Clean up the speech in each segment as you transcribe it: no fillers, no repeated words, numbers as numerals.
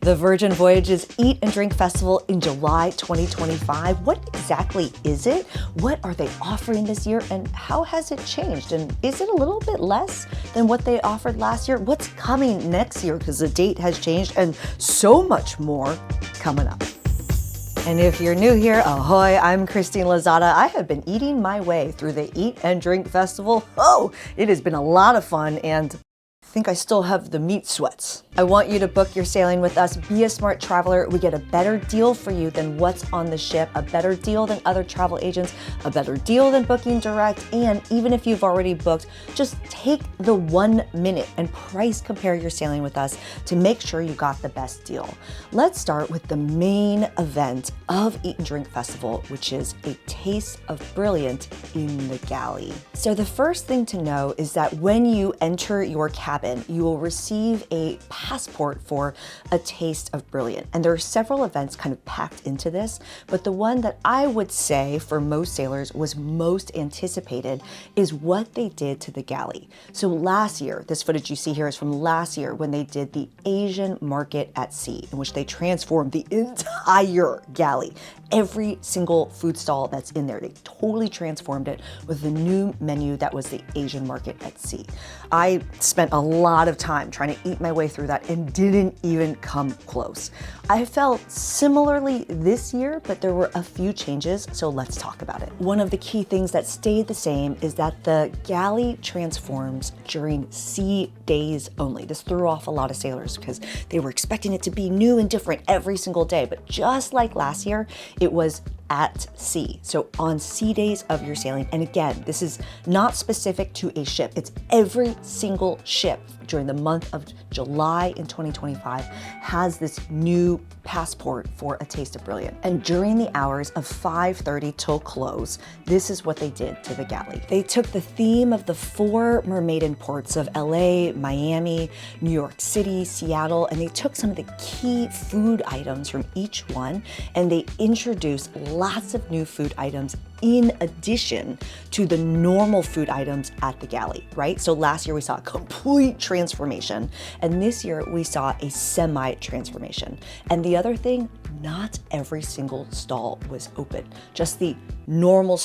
The Virgin Voyages Eat and Drink Festival in July 2025. What exactly is it? What are they offering this year? And how has it changed? And is it a little bit less than what they offered last year? What's coming next year? Because the date has changed and so much more coming up. And if you're new here, ahoy, I'm Christine Lozada. I have been eating my way through the Eat and Drink Festival. Oh, it has been a lot of fun, and I think I still have the meat sweats. I want you to book your sailing with us. Be a smart traveler. We get a better deal for you than what's on the ship, a better deal than other travel agents, a better deal than booking direct. And even if you've already booked, just take the 1 minute and price compare your sailing with us to make sure you got the best deal. Let's start with the main event of Eat and Drink Festival, which is a taste of brilliant in the galley. So the first thing to know is that when you enter your cabin, you will receive a passport for a taste of brilliant. And there are several events kind of packed into this, but the one that I would say for most sailors was most anticipated is what they did to the galley. So last year, this footage you see here is from last year when they did the Asian market at sea, in which they transformed the entire galley. Every single food stall that's in there, they totally transformed it with the new menu that was the Asian market at sea. I spent a lot of time trying to eat my way through that and didn't even come close. I felt similarly this year, but there were a few changes, so let's talk about it. One of the key things that stayed the same is that the galley transforms during sea days only. This threw off a lot of sailors because they were expecting it to be new and different every single day, but just like last year, it was at sea. So on sea days of your sailing, and again, this is not specific to a ship, it's every single ship during the month of July in 2025 has this new passport for a taste of brilliant. And during the hours of 5:30 till close, this is what they did to the galley. They took the theme of the 4 mermaiden ports of LA, Miami, New York City, Seattle, and they took some of the key food items from each one, and they introduced lots of new food items in addition to the normal food items at the galley, right? So last year we saw a complete transformation, and this year we saw a semi-transformation. And the other thing, not every single stall was open. Just the normal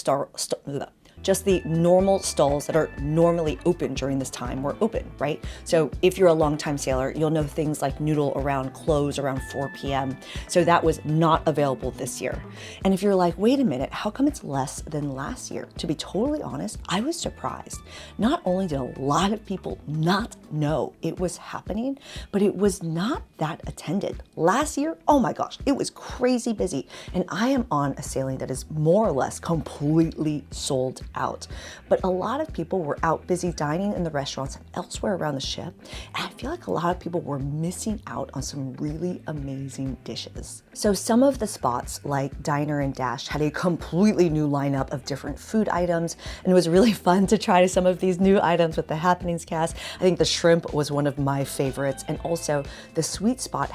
stalls that are normally open during this time were open, right? So if you're a longtime sailor, you'll know things like noodle around close around 4 p.m. So that was not available this year. And if you're like, wait a minute, how come it's less than last year? To be totally honest, I was surprised. Not only did a lot of people not know it was happening, but it was not that attended. Last year, oh my gosh, it was crazy busy. And I am on a sailing that is more or less completely sold out. But a lot of people were out busy dining in the restaurants and elsewhere around the ship. And I feel like a lot of people were missing out on some really amazing dishes. So some of the spots like Diner and Dash had a completely new lineup of different food items. And it was really fun to try some of these new items with the Happenings cast. I think the shrimp was one of my favorites. And also the sweet spot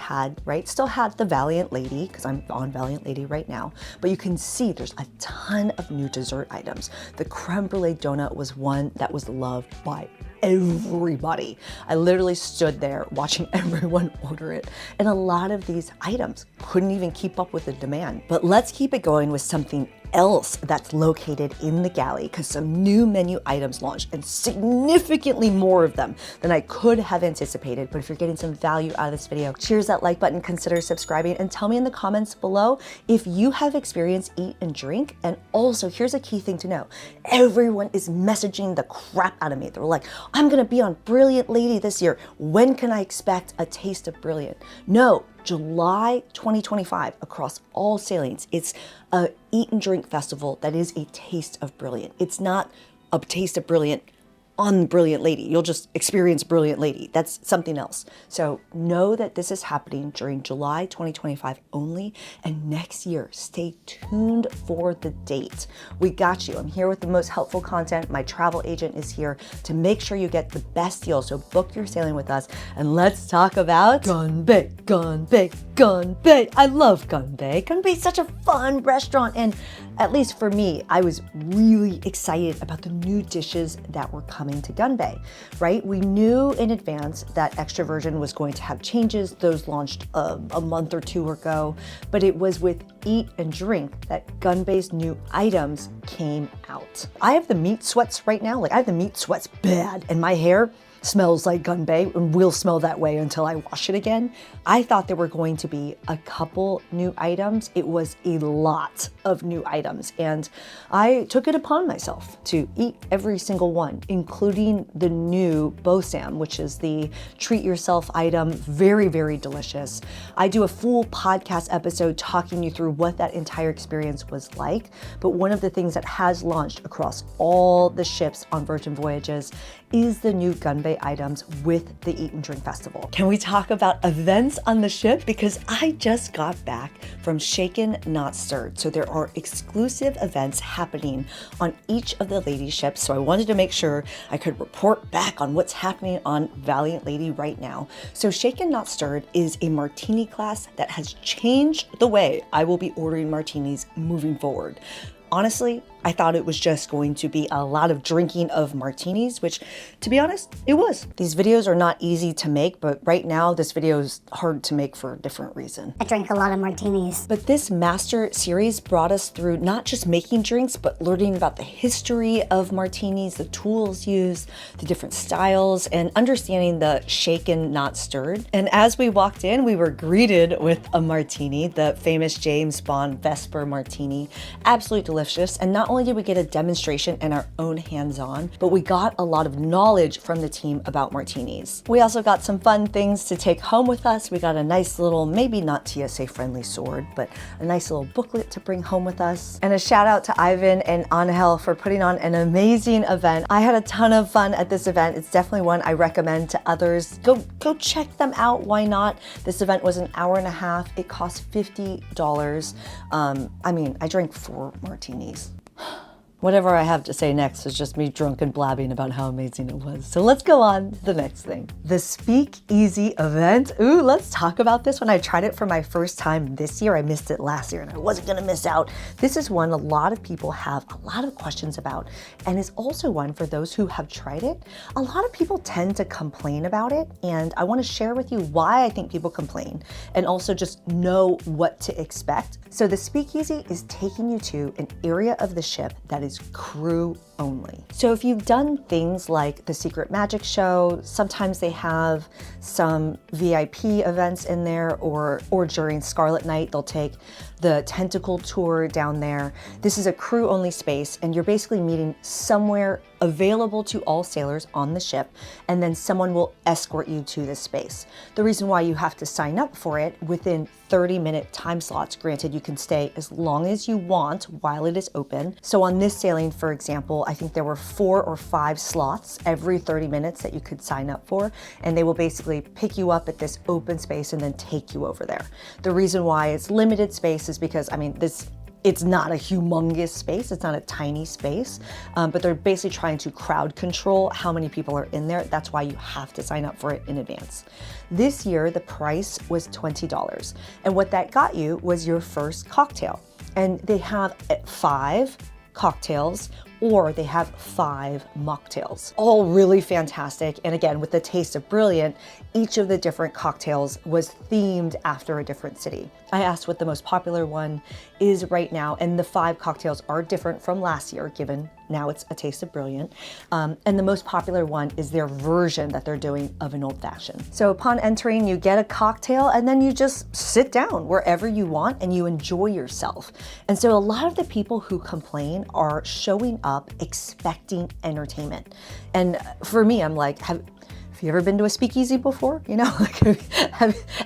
still had the Valiant Lady, because I'm on Valiant Lady right now. But you can see there's a ton of new dessert items. The creme brulee donut was one that was loved by everybody. I literally stood there watching everyone order it. And a lot of these items couldn't even keep up with the demand. But let's keep it going with something else that's located in the galley, because some new menu items launched, and significantly more of them than I could have anticipated. But if you're getting some value out of this video, cheers that like button, consider subscribing, and tell me in the comments below if you have experienced Eat and Drink. And also, here's a key thing to know. Everyone is messaging the crap out of me. They're like, I'm gonna be on Brilliant Lady this year. When can I expect a taste of brilliant? No, July 2025 across all sailings. It's a Eat and Drink festival that is a taste of brilliant. It's not a taste of brilliant on Brilliant Lady. You'll just experience Brilliant Lady. That's something else. So know that this is happening during July 2025 only, and next year, stay tuned for the date. We got you. I'm here with the most helpful content. My travel agent is here to make sure you get the best deal. So book your sailing with us, and let's talk about Gunbae, Gunbae, Gunbae. I love Gunbae. Gunbae is such a fun restaurant, and at least for me, I was really excited about the new dishes that were coming coming to Gunbae, right? We knew in advance that Extra Virgin was going to have changes. Those launched a month or two ago, but it was with Eat and Drink that Gunbae's new items came out. I have the meat sweats right now. Like, I have the meat sweats bad, and my hair smells like Gunbae and will smell that way until I wash it again. I thought there were going to be a couple new items. It was a lot of new items, and I took it upon myself to eat every single one, including the new Bosam, which is the treat yourself item. Very, very delicious. I do a full podcast episode talking you through what that entire experience was like, but one of the things that has launched across all the ships on Virgin Voyages is the new Gunbae items with the Eat and Drink Festival. Can we talk about events on the ship? Because I just got back from Shaken Not Stirred. So there are exclusive events happening on each of the lady ships. So I wanted to make sure I could report back on what's happening on Valiant Lady right now. So Shaken Not Stirred is a martini class that has changed the way I will be ordering martinis moving forward. Honestly, I thought it was just going to be a lot of drinking of martinis, which, to be honest, it was. These videos are not easy to make, but right now this video is hard to make for a different reason. I drank a lot of martinis. But this master series brought us through not just making drinks, but learning about the history of martinis, the tools used, the different styles, and understanding the shaken, not stirred. And as we walked in, we were greeted with a martini, the famous James Bond Vesper martini. Absolutely delicious. And not only did we get a demonstration and our own hands-on, but we got a lot of knowledge from the team about martinis. We also got some fun things to take home with us. We got a nice little, maybe not TSA friendly sword, but a nice little booklet to bring home with us. And a shout out to Ivan and Angel for putting on an amazing event. I had a ton of fun at this event. It's definitely one I recommend to others. Go check them out. Why not? This event was an hour and a half. It cost $50. I mean, I drank 4 martinis. Whatever I have to say next is just me drunk and blabbing about how amazing it was. So let's go on to the next thing. The Speakeasy Event. Ooh, let's talk about this one. I tried it for my first time this year. I missed it last year and I wasn't gonna miss out. This is one a lot of people have a lot of questions about, and is also one for those who have tried it. A lot of people tend to complain about it, and I wanna share with you why I think people complain, and also just know what to expect. So the Speakeasy is taking you to an area of the ship that is crew only. So if you've done things like the Secret Magic Show, sometimes they have some VIP events in there, or during Scarlet Night, they'll take the tentacle tour down there. This is a crew only space, and you're basically meeting somewhere available to all sailors on the ship, and then someone will escort you to this space. The reason why you have to sign up for it within 30-minute time slots. Granted, you can stay as long as you want while it is open. So on this sailing, for example, I think there were 4 or 5 slots every 30 minutes that you could sign up for, and they will basically pick you up at this open space and then take you over there. The reason why it's limited space is because, I mean, it's not a humongous space, it's not a tiny space, but they're basically trying to crowd control how many people are in there. That's why you have to sign up for it in advance. This year, the price was $20, and what that got you was your first cocktail. And they have 5 cocktails, or they have 5 mocktails. All really fantastic. And again, with the taste of brilliant, each of the different cocktails was themed after a different city. I asked what the most popular one is right now, and the 5 cocktails are different from last year, given now it's a taste of brilliant. And the most popular one is their version that they're doing of an old fashioned. So upon entering, you get a cocktail, and then you just sit down wherever you want and you enjoy yourself. And so a lot of the people who complain are showing up expecting entertainment. And for me, I'm like, have you ever been to a speakeasy before? You know, like,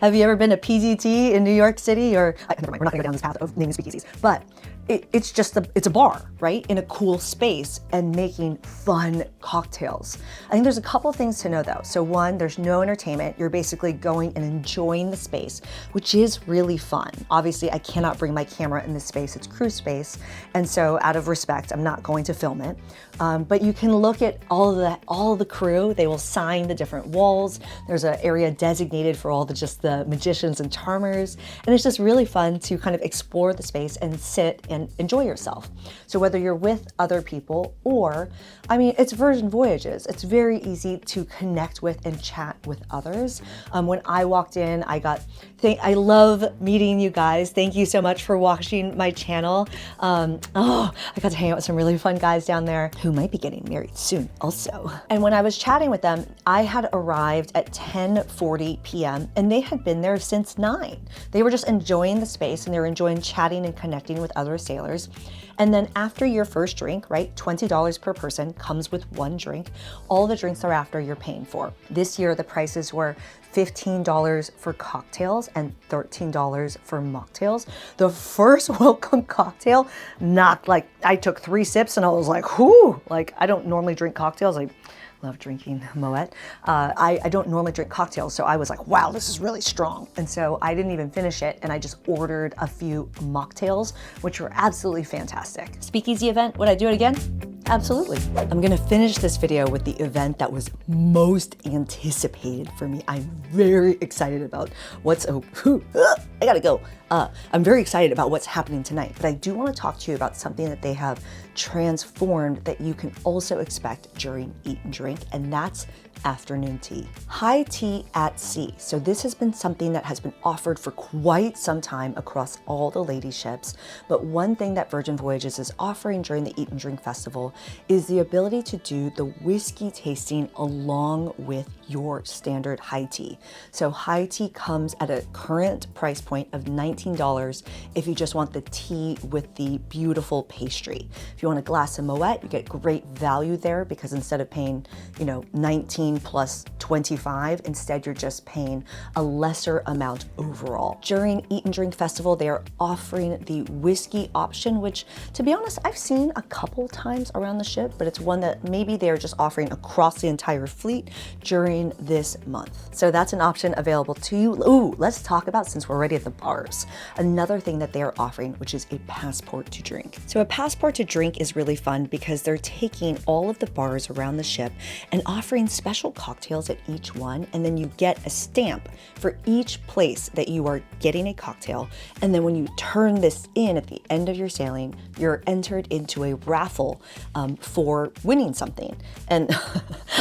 have you ever been to PGT in New York City? Or never mind, we're not gonna go down this path of naming speakeasies, but it's a bar, right? In a cool space and making fun cocktails. I think there's a couple things to know though. So one, there's no entertainment. You're basically going and enjoying the space, which is really fun. Obviously, I cannot bring my camera in this space. It's crew space. And so out of respect, I'm not going to film it. But you can look at all of the crew. They will sign the different walls. There's an area designated for all the magicians and charmers. And it's just really fun to kind of explore the space and sit and enjoy yourself. So whether you're with other people or, I mean, it's Virgin Voyages. It's very easy to connect with and chat with others. When I walked in, I love meeting you guys. Thank you so much for watching my channel. I got to hang out with some really fun guys down there who might be getting married soon also. And when I was chatting with them, I had arrived at 10:40 p.m. and they had been there since 9. They were just enjoying the space and they were enjoying chatting and connecting with other sailors. And then after your first drink, right, $20 per person comes with one drink. All the drinks thereafter you're paying for. This year, the prices were $15 for cocktails and $13 for mocktails. The first welcome cocktail, not like, I took 3 sips and I was like, whoo, like I don't normally drink cocktails. I love drinking Moet. I don't normally drink cocktails, so I was like, wow, this is really strong. And so I didn't even finish it, and I just ordered a few mocktails, which were absolutely fantastic. Speakeasy event, would I do it again? Absolutely. I'm gonna finish this video with the event that was most anticipated for me. I'm very excited about I gotta go. I'm very excited about what's happening tonight, but I do want to talk to you about something that they have transformed that you can also expect during Eat and Drink, and that's afternoon tea. High tea at sea. So this has been something that has been offered for quite some time across all the lady ships, but one thing that Virgin Voyages is offering during the Eat and Drink Festival is the ability to do the whiskey tasting along with your standard high tea. So high tea comes at a current price point of $19 if you just want the tea with the beautiful pastry. If you want a glass of Moet, you get great value there because instead of paying, 19 plus 25, instead you're just paying a lesser amount overall. During Eat and Drink Festival, they are offering the whiskey option, which to be honest, I've seen a couple times around the ship, but it's one that maybe they're just offering across the entire fleet during this month. So that's an option available to you. Ooh, let's talk about, since we're already at the bars, another thing that they are offering, which is a passport to drink. So a passport to drink is really fun because they're taking all of the bars around the ship and offering special cocktails at each one, and then you get a stamp for each place that you are getting a cocktail. And then when you turn this in at the end of your sailing, you're entered into a raffle for winning something. And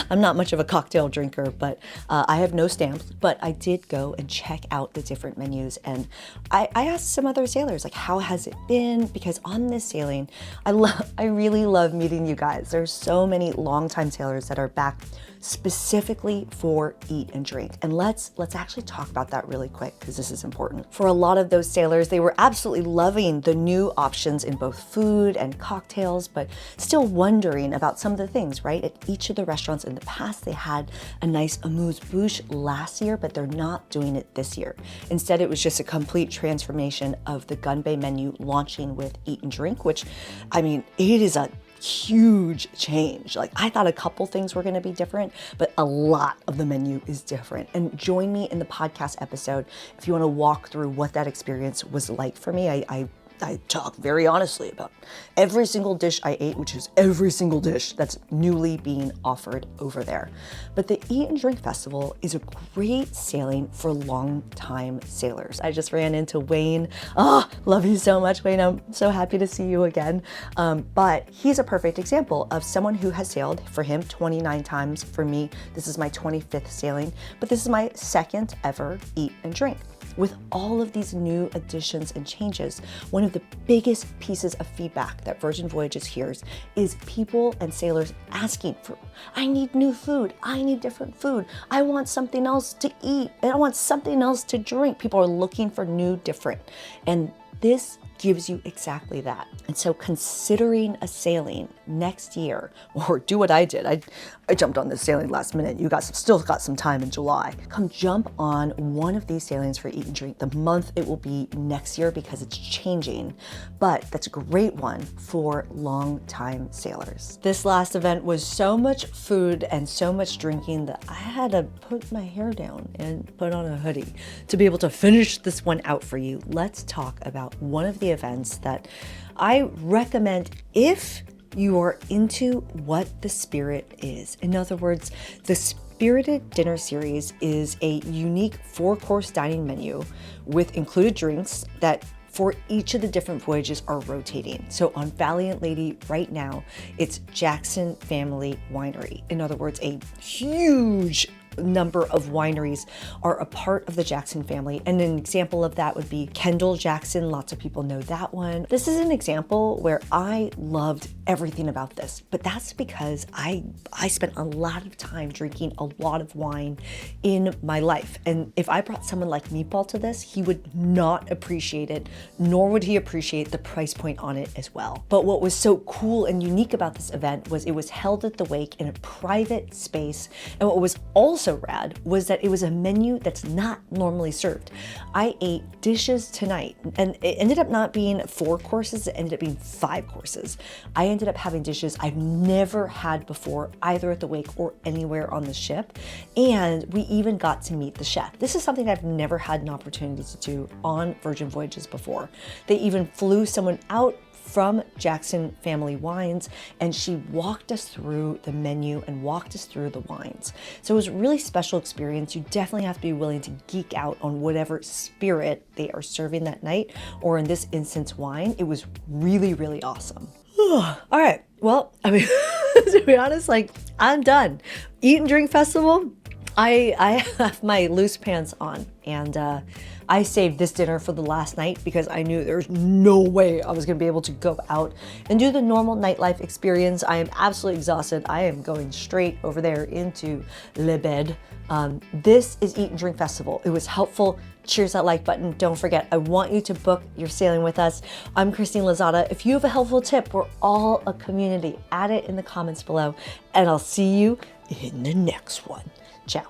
I'm not much of a cocktail drinker, but I have no stamps, but I did go and check out the different menus. And I asked some other sailors, like, how has it been? Because on this sailing, I really love meeting you guys. There's so many longtime sailors that are back specifically for Eat and Drink. And let's actually talk about that really quick because this is important. For a lot of those sailors, they were absolutely loving the new options in both food and cocktails, but still wondering about some of the things, right? At each of the restaurants in the past, they had a nice amuse-bouche last year, but they're not doing it this year. Instead, it was just a complete transformation of the Gunbae menu launching with Eat and Drink, which, I mean, it is a huge change. Like, I thought a couple things were going to be different, but a lot of the menu is different. And join me in the podcast episode if you want to walk through what that experience was like for me. I talk very honestly about every single dish I ate, which is every single dish that's newly being offered over there. But the Eat and Drink Festival is a great sailing for long-time sailors. I just ran into Wayne. Oh, love you so much, Wayne. I'm so happy to see you again. But he's a perfect example of someone who has sailed, for him, 29 times. For me, this is my 25th sailing, but this is my second ever Eat and Drink. With all of these new additions and changes, one of the biggest pieces of feedback that Virgin Voyages hears is people and sailors asking for, I need new food, I need different food, I want something else to eat, and I want something else to drink. People are looking for new, different. And this gives you exactly that. And so considering a sailing next year, or do what I did. I jumped on this sailing last minute. You guys still got some time in July. Come jump on one of these sailings for Eat and Drink. The month it will be next year because it's changing, but that's a great one for long-time sailors. This last event was so much food and so much drinking that I had to put my hair down and put on a hoodie to be able to finish this one out for you. Let's talk about one of the events that I recommend if you are into what the Spirit is. In other words, the Spirited Dinner Series is a unique 4-course dining menu with included drinks that for each of the different voyages are rotating. So on Valiant Lady right now, it's Jackson Family Winery. In other words, a huge number of wineries are a part of the Jackson family. And an example of that would be Kendall Jackson. Lots of people know that one. This is an example where I loved everything about this, but that's because I spent a lot of time drinking a lot of wine in my life. And if I brought someone like Meatball to this, he would not appreciate it, nor would he appreciate the price point on it as well. But what was so cool and unique about this event was it was held at the wake in a private space. And what was also rad was that it was a menu that's not normally served. I ate dishes tonight, and it ended up not being 4 courses, it ended up being 5 courses. I ended up having dishes I've never had before, either at the wake or anywhere on the ship. And we even got to meet the chef. This is something I've never had an opportunity to do on Virgin Voyages before. They even flew someone out from Jackson Family Wines, and she walked us through the menu and walked us through the wines. So it was a really special experience. You definitely have to be willing to geek out on whatever spirit they are serving that night, or in this instance, wine. It was really, really awesome. All right, well, I mean, to be honest, like, I'm done. Eat and Drink Festival, I have my loose pants on, and I saved this dinner for the last night because I knew there's no way I was gonna be able to go out and do the normal nightlife experience. I am absolutely exhausted. I am going straight over there into le bed. This is Eat and Drink Festival. It was helpful. Cheers that like button. Don't forget, I want you to book your sailing with us. I'm Christine Lozada. If you have a helpful tip, we're all a community. Add it in the comments below, and I'll see you in the next one. Ciao.